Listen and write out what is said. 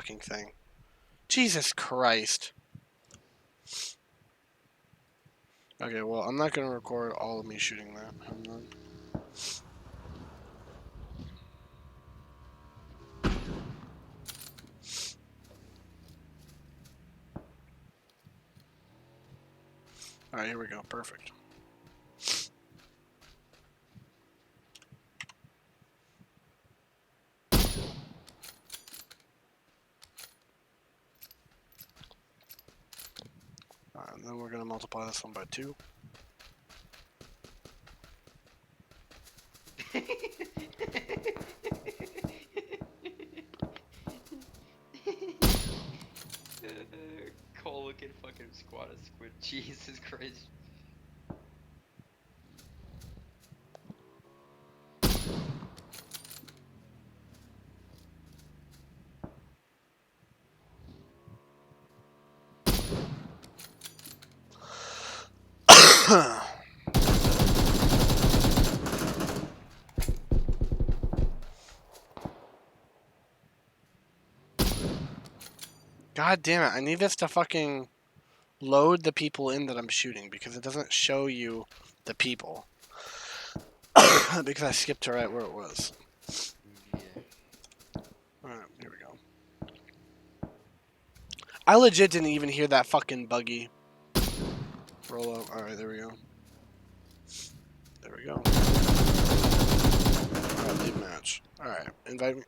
fucking thing. Jesus Christ. Okay, well, I'm not gonna record all of me shooting that. I'm not. Alright, here we go. Perfect. Alright, and then we're gonna multiply this one by 2. Cole looking fucking squat a squid. Jesus Christ. God damn it, I need this to fucking load the people in that I'm shooting because it doesn't show you the people. Because I skipped to right where it was. Yeah. Alright, here we go. I legit didn't even hear that fucking buggy roll up. Alright, there we go. There we go. Alright, leave match. Alright, invite me,